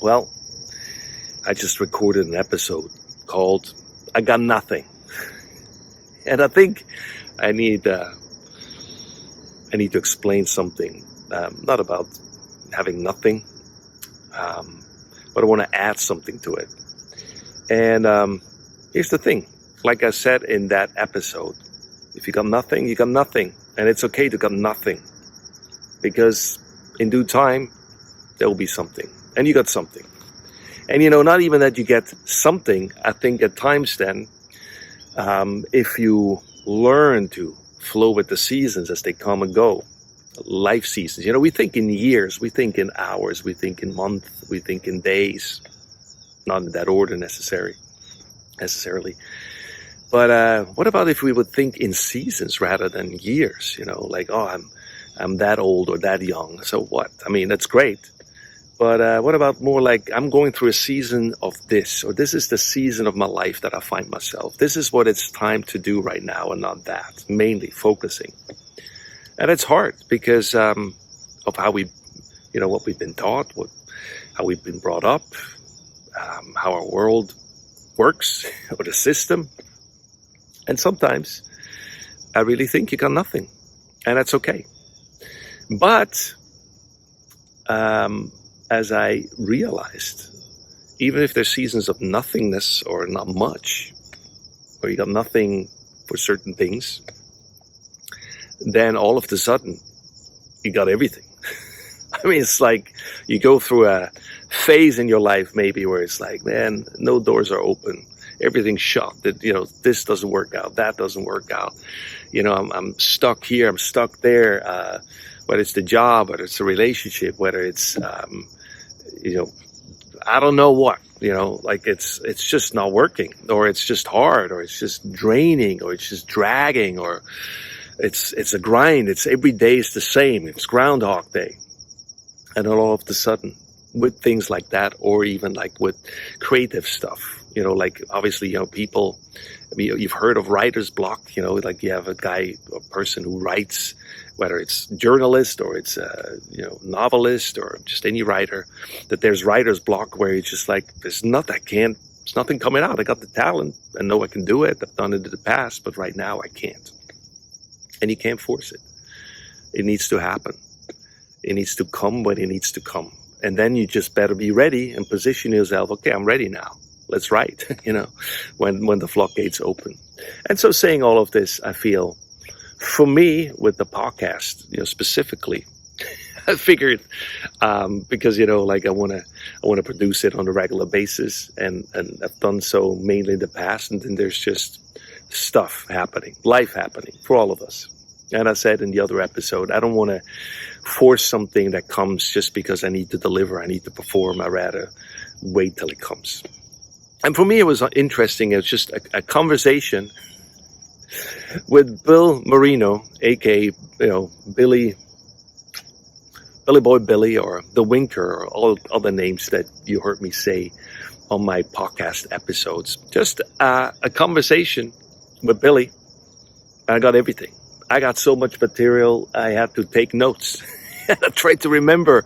Well, I just recorded an episode called I Got Nothing. And I think I need to explain something, not about having nothing, but I want to add something to it. And here's the thing. Like I said in that episode, if you got nothing, you got nothing. And it's okay to got nothing. Because in due time, there will be something. And you got something. And not even that you get something, I think at times then, if you learn to flow with the seasons as they come and go, life seasons, we think in years, we think in hours, we think in months, we think in days, not in that order necessarily. But what about if we would think in seasons rather than years, like, oh, I'm that old or that young, so what? I mean, that's great. But what about more like I'm going through a season of this, or this is the season of my life that I find myself. This is what it's time to do right now and not that, mainly focusing. And it's hard because of how what we've been taught, how we've been brought up, how our world works, or the system. And sometimes I really think you got nothing, and that's okay. But as I realized, even if there's seasons of nothingness or not much, or you got nothing for certain things, then all of a sudden, you got everything. I mean, it's like you go through a phase in your life maybe where it's like, man, no doors are open. Everything's shut. That this doesn't work out. That doesn't work out. I'm stuck here. I'm stuck there. Whether it's the job, whether it's the relationship, whether it's I don't know what. Like it's just not working, or it's just hard, or it's just draining, or it's just dragging, or it's a grind. It's every day is the same. It's Groundhog Day, and all of a sudden, with things like that, or even like with creative stuff. Like obviously, people, you've heard of writer's block, like you have a person who writes, whether it's journalist or it's novelist or just any writer, that there's writer's block where it's just like, there's nothing coming out. I got the talent, I know I can do it. I've done it in the past, but right now I can't. And you can't force it. It needs to happen. It needs to come when it needs to come. And then you just better be ready and position yourself. Okay, I'm ready now. Let's write, when the floodgates open. And so saying all of this, I feel, for me, with the podcast, specifically, I figured, because, like I want to produce it on a regular basis, and I've done so mainly in the past, and then there's just stuff happening, life happening for all of us. And I said in the other episode, I don't want to force something that comes just because I need to deliver, I need to perform. I rather wait till it comes. And for me, it was interesting. It was just a conversation with Bill Marino, aka Billy Boy Billy, or the Winker, or all other names that you heard me say on my podcast episodes. Just a conversation with Billy. I got everything. I got so much material, I had to take notes. And I tried to remember.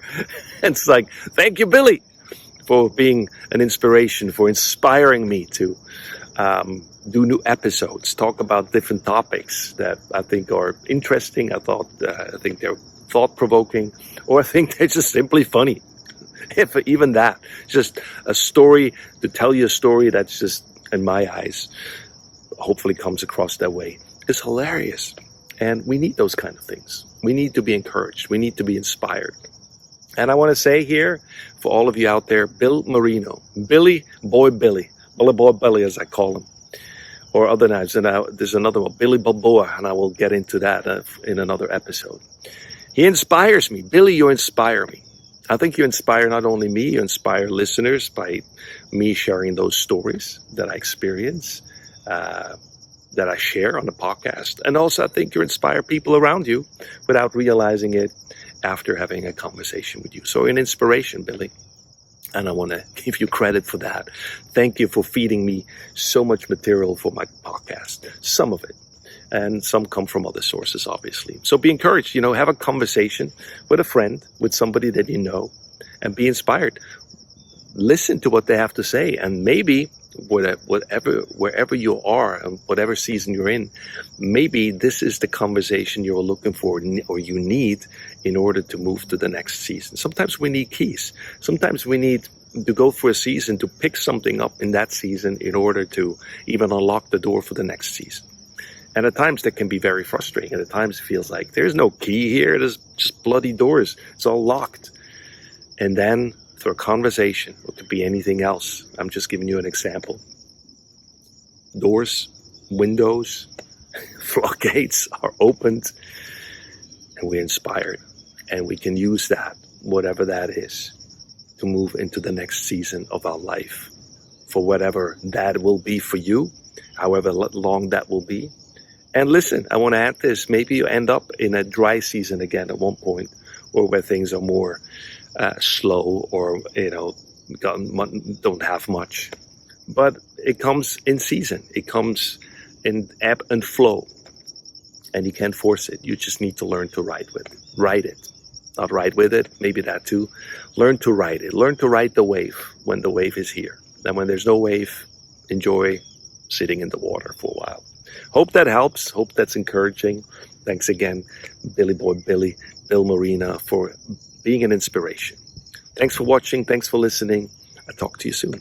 And it's like, thank you, Billy, for being an inspiration, for inspiring me to do new episodes, talk about different topics that I think are interesting. I think they're thought-provoking, or I think they're just simply funny. If even that, just a story, to tell you a story that's just, in my eyes, hopefully comes across that way, is hilarious. And we need those kind of things. We need to be encouraged. We need to be inspired. And I want to say here, for all of you out there, Bill Marino, Billy Boy Billy as I call him, or other names. And there's another one, Billy Balboa, and I will get into that in another episode. He inspires me. Billy, you inspire me. I think you inspire not only me, you inspire listeners by me sharing those stories that I experience, that I share on the podcast. And also, I think you inspire people around you without realizing it after having a conversation with you. So an inspiration, Billy. And I want to give you credit for that. Thank you for feeding me so much material for my podcast. Some of it. And some come from other sources, obviously. So be encouraged, have a conversation with a friend, with somebody that you know, and be inspired. listen to what they have to say. And maybe wherever you are and whatever season you're in, maybe this is the conversation you're looking for or you need in order to move to the next season. Sometimes we need keys. Sometimes we need to go for a season to pick something up in that season in order to even unlock the door for the next season. And at times that can be very frustrating. And at times it feels like there's no key here. There's just bloody doors. It's all locked. And then through a conversation, it could be anything else. I'm just giving you an example. Doors, windows, floodgates are opened, and we're inspired. And we can use that, whatever that is, to move into the next season of our life. For whatever that will be for you, however long that will be. And listen, I want to add this. Maybe you end up in a dry season again at one point, or where things are more slow, or don't have much. But it comes in season. It comes in ebb and flow, and you can't force it. You just need to learn to ride it. Not ride with it, maybe that too. Learn to ride it. Learn to ride the wave when the wave is here. And when there's no wave, enjoy sitting in the water for a while. Hope that helps. Hope that's encouraging. Thanks again, Bill Marino, for being an inspiration. Thanks for watching. Thanks for listening. I'll talk to you soon.